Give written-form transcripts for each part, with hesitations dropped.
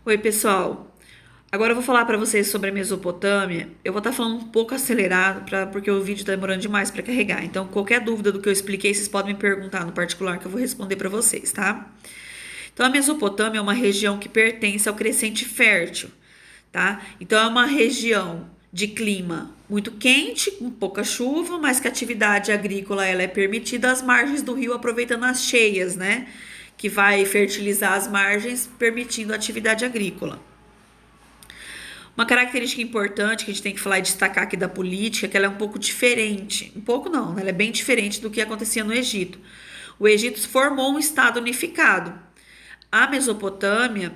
Oi, pessoal. Agora eu vou falar para vocês sobre a Mesopotâmia. Eu vou estar falando um pouco acelerado, porque o vídeo está demorando demais para carregar. Então, qualquer dúvida do que eu expliquei, vocês podem me perguntar no particular que eu vou responder para vocês, tá? Então, a Mesopotâmia é uma região que pertence ao Crescente Fértil, tá? Então, é uma região de clima muito quente, com pouca chuva, mas que a atividade agrícola ela é permitida às margens do rio, aproveitando as cheias, né? Que vai fertilizar as margens, permitindo a atividade agrícola. Uma característica importante que a gente tem que falar e destacar aqui da política é que ela é um pouco diferente. Um pouco não, né? Ela é bem diferente do que acontecia no Egito. O Egito formou um estado unificado. A Mesopotâmia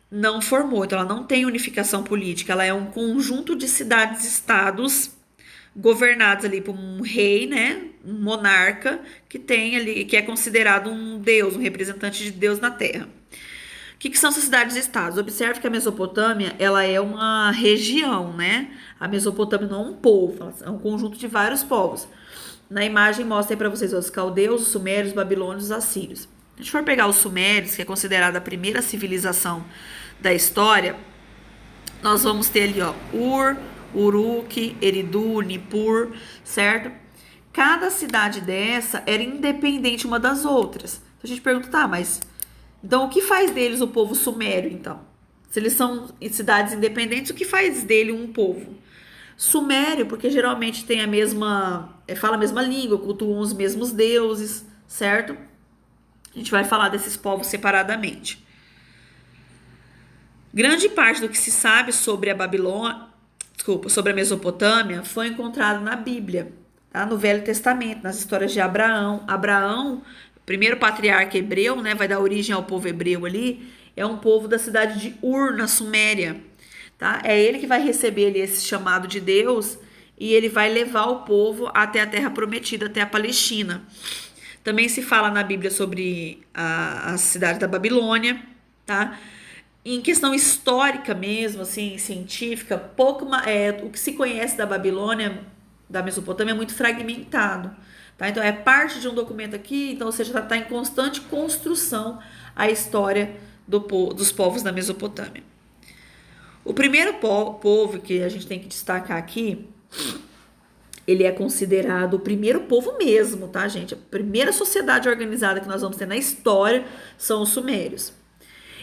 não formou, então ela não tem unificação política. Ela é um conjunto de cidades-estados governados ali por um rei, né? Um monarca que tem ali, que é considerado um deus, um representante de Deus na Terra. O que são essas cidades-estados? Observe que a Mesopotâmia, ela é uma região, né? A Mesopotâmia não é um povo, é um conjunto de vários povos. Na imagem mostra aí para vocês os caldeus, os sumérios, os babilônios, os assírios. Se a gente for pegar os sumérios, que é considerada a primeira civilização da história, nós vamos ter ali, ó, Ur, Uruk, Eridu, Nippur, certo? Cada cidade dessa era independente uma das outras. Então a gente pergunta, tá, mas então o que faz deles o povo sumério, então? Se eles são cidades independentes, o que faz dele um povo? Sumério, porque geralmente tem a mesma, fala a mesma língua, cultuam os mesmos deuses, certo? A gente vai falar desses povos separadamente. Grande parte do que se sabe sobre a Babilônia, sobre a Mesopotâmia, foi encontrado na Bíblia, tá? No Velho Testamento, nas histórias de Abraão. Abraão, primeiro patriarca hebreu, né, vai dar origem ao povo hebreu ali, é um povo da cidade de Ur, na Suméria, tá? É ele que vai receber ali esse chamado de Deus e ele vai levar o povo até a Terra Prometida, até a Palestina. Também se fala na Bíblia sobre a cidade da Babilônia, tá? Em questão histórica mesmo, assim, científica, o que se conhece da Babilônia, da Mesopotâmia, é muito fragmentado. Tá? Então, é parte de um documento aqui, então, ou seja, está em constante construção a história dos povos da Mesopotâmia. O primeiro povo que a gente tem que destacar aqui, ele é considerado o primeiro povo mesmo, tá, gente? A primeira sociedade organizada que nós vamos ter na história são os sumérios.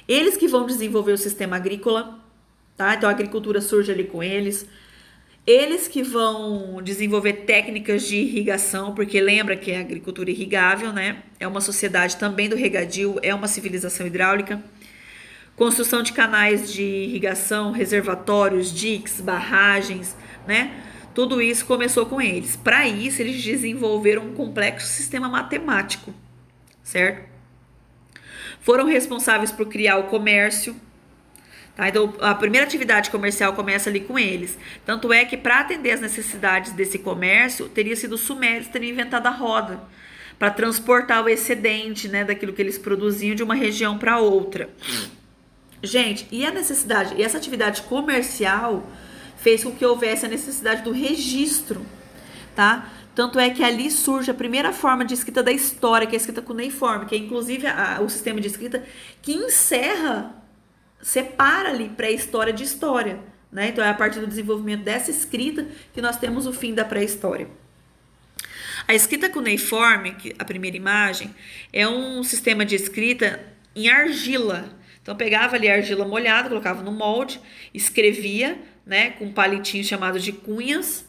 Eles que vão desenvolver o sistema agrícola, tá? Então a agricultura surge ali com eles. Eles que vão desenvolver técnicas de irrigação, porque lembra que é agricultura irrigável, né? É uma sociedade também do regadio, é uma civilização hidráulica. Construção de canais de irrigação, reservatórios, diques, barragens, né? Tudo isso começou com eles. Para isso, eles desenvolveram um complexo sistema matemático, certo? Foram responsáveis por criar o comércio. Tá? Então, a primeira atividade comercial começa ali com eles. Tanto é que, para atender as necessidades desse comércio, teria sido os sumérios terem inventado a roda para transportar o excedente, né, daquilo que eles produziam de uma região para outra. Gente, e a necessidade, e essa atividade comercial fez com que houvesse a necessidade do registro, tá? Tanto é que ali surge a primeira forma de escrita da história, que é a escrita cuneiforme, que é inclusive o sistema de escrita que separa ali pré-história de história, né? Então é a partir do desenvolvimento dessa escrita que nós temos o fim da pré-história. A escrita cuneiforme, a primeira imagem, é um sistema de escrita em argila. Então pegava ali a argila molhada, colocava no molde, escrevia, né, com um palitinho chamado de cunhas.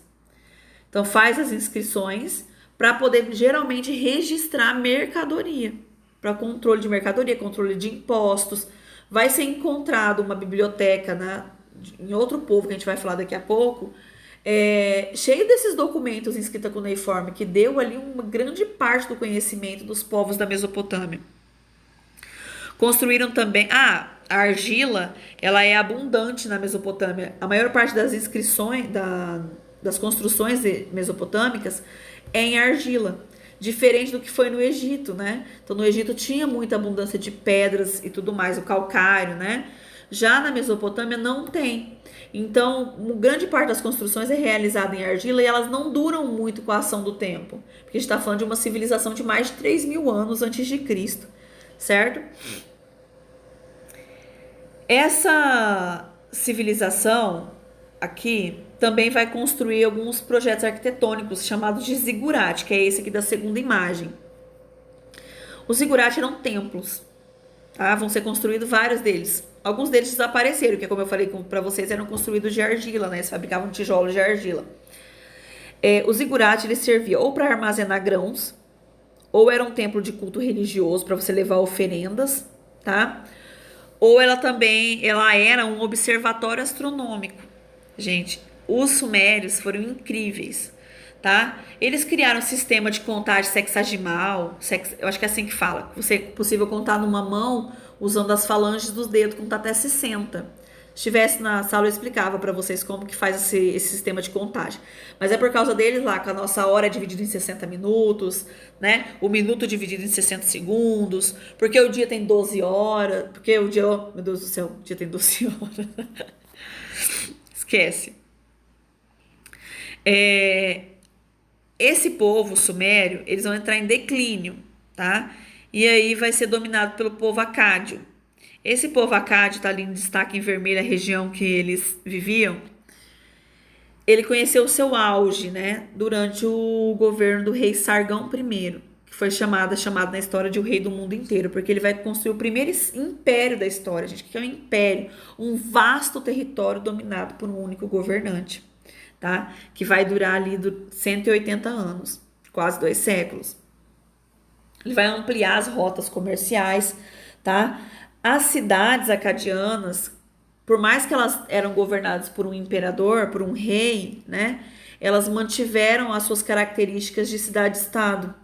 Então faz as inscrições para poder geralmente registrar mercadoria, para controle de mercadoria, controle de impostos. Vai ser encontrado uma biblioteca, né, em outro povo que a gente vai falar daqui a pouco, cheio desses documentos em escrita cuneiforme, que deu ali uma grande parte do conhecimento dos povos da Mesopotâmia. Construíram também... a argila, ela é abundante na Mesopotâmia. A maior parte das inscrições, das construções mesopotâmicas é em argila. Diferente do que foi no Egito, né? Então, no Egito tinha muita abundância de pedras e tudo mais, o calcário, né? Já na Mesopotâmia não tem. Então, grande parte das construções é realizada em argila e elas não duram muito com a ação do tempo. Porque a gente está falando de uma civilização de mais de 3.000 anos antes de Cristo, certo? Essa civilização aqui também vai construir alguns projetos arquitetônicos chamados de zigurate, que é esse aqui da segunda imagem. Os zigurate eram templos, tá? Vão ser construídos vários deles. Alguns deles desapareceram, que como eu falei para vocês, eram construídos de argila, né? Eles fabricavam tijolos de argila. Os zigurate, eles serviam ou para armazenar grãos, ou era um templo de culto religioso para você levar oferendas, tá? Ou ela era um observatório astronômico. Gente, os sumérios foram incríveis, tá? Eles criaram um sistema de contagem sexagimal, eu acho que é assim que fala. Você é possível contar numa mão usando as falanges dos dedos, contar até 60. Se estivesse na sala eu explicava para vocês como que faz esse sistema de contagem. Mas é por causa deles lá, que a nossa hora é dividida em 60 minutos, né? O minuto dividido em 60 segundos, porque o dia tem 12 horas, porque o dia, oh, meu Deus do céu, o dia tem 12 horas. Esquece. Esse povo sumério, eles vão entrar em declínio, tá? E aí vai ser dominado pelo povo acádio. Esse povo acádio, tá ali em destaque em vermelho a região que eles viviam. Ele conheceu o seu auge, né? Durante o governo do rei Sargão I, que foi chamado na história de o rei do mundo inteiro, porque ele vai construir o primeiro império da história, gente. O que é um império? Um vasto território dominado por um único governante, tá? Que vai durar ali 180 anos, quase 2 séculos. Ele vai ampliar as rotas comerciais, tá? As cidades acadianas, por mais que elas eram governadas por um imperador, por um rei, né? Elas mantiveram as suas características de cidade-estado.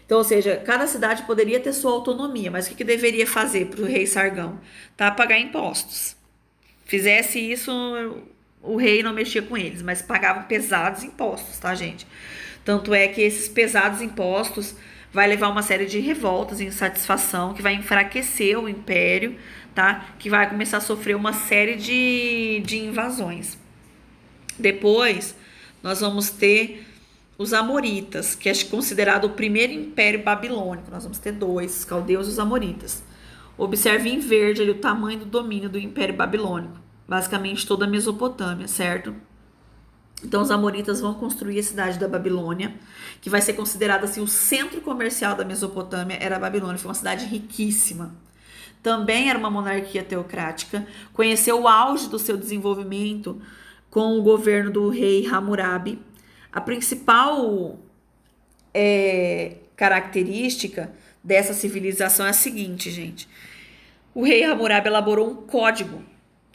Então, ou seja, cada cidade poderia ter sua autonomia, mas o que deveria fazer para o rei Sargão? Tá? Pagar impostos. Fizesse isso, o rei não mexia com eles, mas pagavam pesados impostos, tá, gente? Tanto é que esses pesados impostos vai levar uma série de revoltas e insatisfação, que vai enfraquecer o império, tá? Que vai começar a sofrer uma série de invasões. Depois, nós vamos ter os amoritas, que é considerado o primeiro império babilônico. Nós vamos ter 2, os caldeus e os amoritas. Observe em verde ali o tamanho do domínio do império babilônico. Basicamente toda a Mesopotâmia, certo? Então os amoritas vão construir a cidade da Babilônia, que vai ser considerada assim o centro comercial da Mesopotâmia, era a Babilônia, foi uma cidade riquíssima. Também era uma monarquia teocrática, conheceu o auge do seu desenvolvimento com o governo do rei Hammurabi. A principal característica dessa civilização é a seguinte, gente. O rei Hammurabi elaborou um código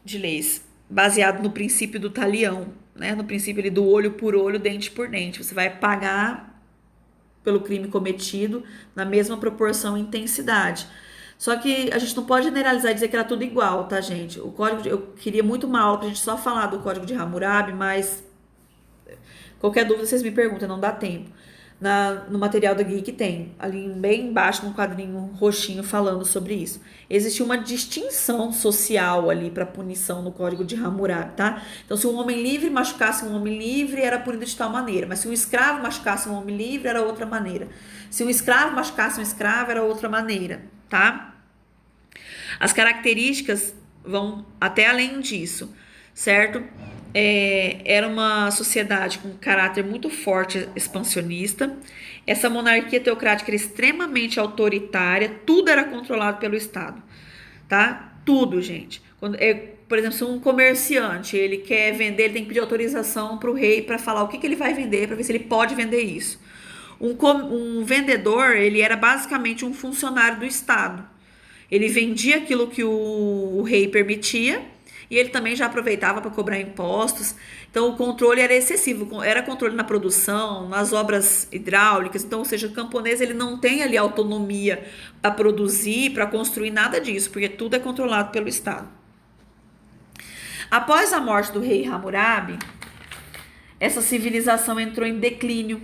de leis baseado no princípio do talião, né? No princípio ali do olho por olho, dente por dente. Você vai pagar pelo crime cometido na mesma proporção e intensidade. Só que a gente não pode generalizar e dizer que era tudo igual, tá, gente? O código, eu queria muito uma aula pra gente só falar do código de Hammurabi, mas qualquer dúvida vocês me perguntam, não dá tempo. No material da Geek tem, ali bem embaixo, num quadrinho roxinho falando sobre isso. Existe uma distinção social ali para punição no código de Hammurabi, tá? Então, se um homem livre machucasse um homem livre, era punido de tal maneira. Mas se um escravo machucasse um homem livre, era outra maneira. Se um escravo machucasse um escravo, era outra maneira, tá? As características vão até além disso, certo? Era uma sociedade com um caráter muito forte, expansionista. Essa monarquia teocrática era extremamente autoritária, tudo era controlado pelo Estado, tá? Tudo, gente. Por exemplo, se um comerciante ele quer vender, ele tem que pedir autorização para o rei para falar o que ele vai vender, para ver se ele pode vender isso. Um vendedor, ele era basicamente um funcionário do Estado. Ele vendia aquilo que o rei permitia, e ele também já aproveitava para cobrar impostos. Então o controle era excessivo, era controle na produção, nas obras hidráulicas. Então, ou seja, o camponês ele não tem ali autonomia para produzir, para construir nada disso, porque tudo é controlado pelo Estado. Após a morte do rei Hammurabi, essa civilização entrou em declínio,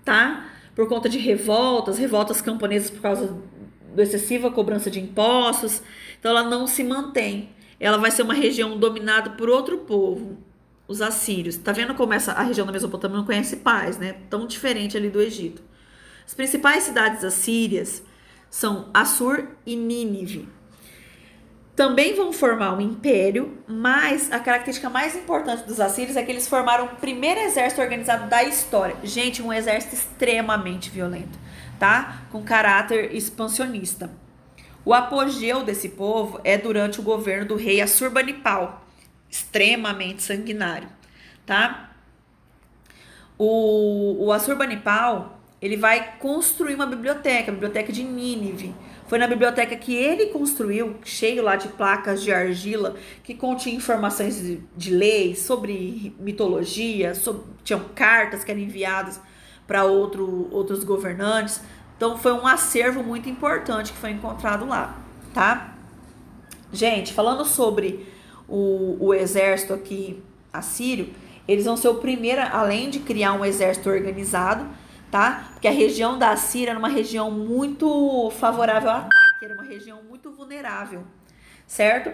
tá? Por conta de revoltas camponesas por causa da excessiva cobrança de impostos. Então ela não se mantém. Ela vai ser uma região dominada por outro povo, os assírios. Tá vendo como a região da Mesopotâmia não conhece paz, né? Tão diferente ali do Egito. As principais cidades assírias são Assur e Nínive. também vão formar um império, mas a característica mais importante dos assírios é que eles formaram o primeiro exército organizado da história. Gente, um exército extremamente violento, tá? Com caráter expansionista. O apogeu desse povo é durante o governo do rei Assurbanipal, extremamente sanguinário, tá? O Assurbanipal, ele vai construir uma biblioteca, a biblioteca de Nínive. Foi na biblioteca que ele construiu, cheio lá de placas de argila, que continha informações de leis, sobre mitologia, tinham cartas que eram enviadas para outros governantes. Então foi um acervo muito importante que foi encontrado lá, tá? Gente, falando sobre o exército aqui assírio, eles vão ser o primeiro, além de criar um exército organizado, tá? Porque a região da Síria era uma região muito favorável ao ataque, era uma região muito vulnerável, certo?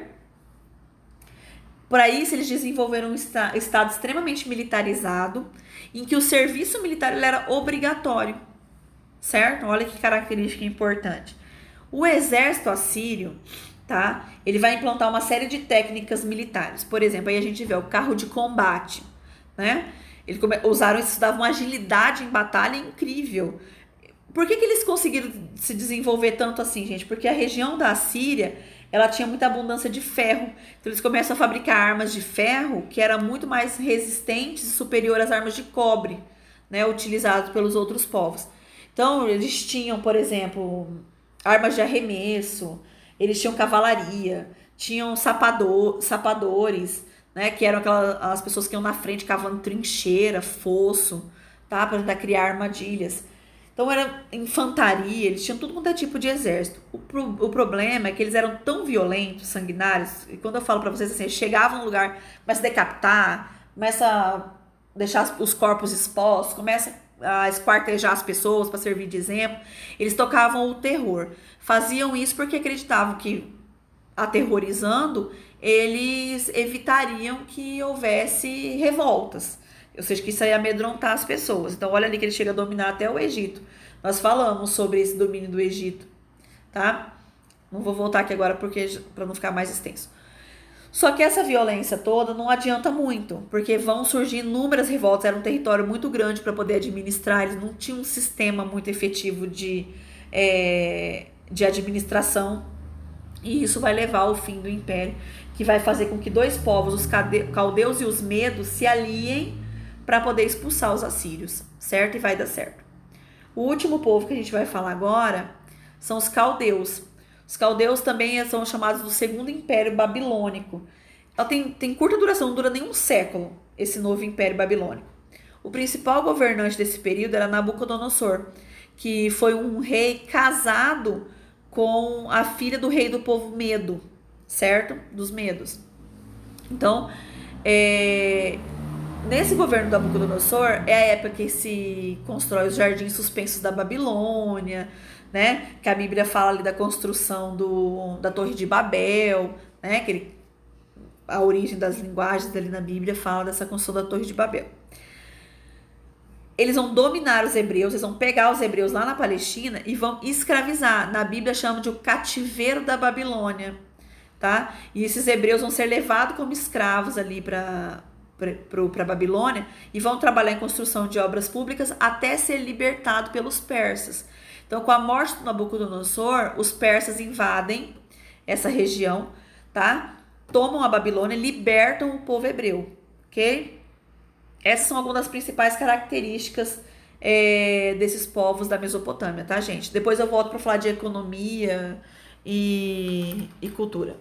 Para isso, eles desenvolveram um estado extremamente militarizado, em que o serviço militar ele era obrigatório, certo? Olha que característica importante. O exército assírio, tá? Ele vai implantar uma série de técnicas militares. Por exemplo, aí a gente vê o carro de combate, né? Eles usaram isso, davam uma agilidade em batalha incrível. Por que eles conseguiram se desenvolver tanto assim, gente? Porque a região da Síria, ela tinha muita abundância de ferro. Então eles começam a fabricar armas de ferro que eram muito mais resistentes e superiores às armas de cobre, né? Utilizadas pelos outros povos. Então eles tinham, por exemplo, armas de arremesso, eles tinham cavalaria, tinham sapadores, né, que eram as pessoas que iam na frente cavando trincheira, fosso, tá, para tentar criar armadilhas. Então era infantaria, eles tinham tudo quanto é tipo de exército. O problema é que eles eram tão violentos, sanguinários, e quando eu falo para vocês assim, chegavam no lugar, começa a decapitar, começa a deixar os corpos expostos, começa a esquartejar as pessoas para servir de exemplo. Eles tocavam o terror. Faziam isso porque acreditavam que, aterrorizando, eles evitariam que houvesse revoltas. Ou seja, que isso ia amedrontar as pessoas. Então, olha ali que ele chega a dominar até o Egito. Nós falamos sobre esse domínio do Egito, tá? Não vou voltar aqui agora para não ficar mais extenso. Só que essa violência toda não adianta muito, porque vão surgir inúmeras revoltas. Era um território muito grande para poder administrar. Eles não tinham um sistema muito efetivo de administração. E isso vai levar ao fim do império, que vai fazer com que dois povos, os caldeus e os medos, se aliem para poder expulsar os assírios, certo? E vai dar certo. O último povo que a gente vai falar agora são os caldeus. Os caldeus também são chamados do Segundo Império Babilônico. Ela tem curta duração, não dura nem um século, esse novo Império Babilônico. O principal governante desse período era Nabucodonosor, que foi um rei casado com a filha do rei do povo Medo, certo? Dos Medos. Então, nesse governo do Nabucodonosor, é a época que se constrói os jardins suspensos da Babilônia, né? Que a Bíblia fala ali da construção da Torre de Babel, né? A origem das linguagens ali na Bíblia fala dessa construção da Torre de Babel. Eles vão dominar os hebreus, eles vão pegar os hebreus lá na Palestina e vão escravizar. Na Bíblia chama de o cativeiro da Babilônia, tá? E esses hebreus vão ser levados como escravos ali para Babilônia e vão trabalhar em construção de obras públicas até ser libertado pelos persas. Então, com a morte do Nabucodonosor, os persas invadem essa região, tá? Tomam a Babilônia e libertam o povo hebreu, ok? Essas são algumas das principais características desses povos da Mesopotâmia, tá, gente? Depois eu volto para falar de economia e cultura.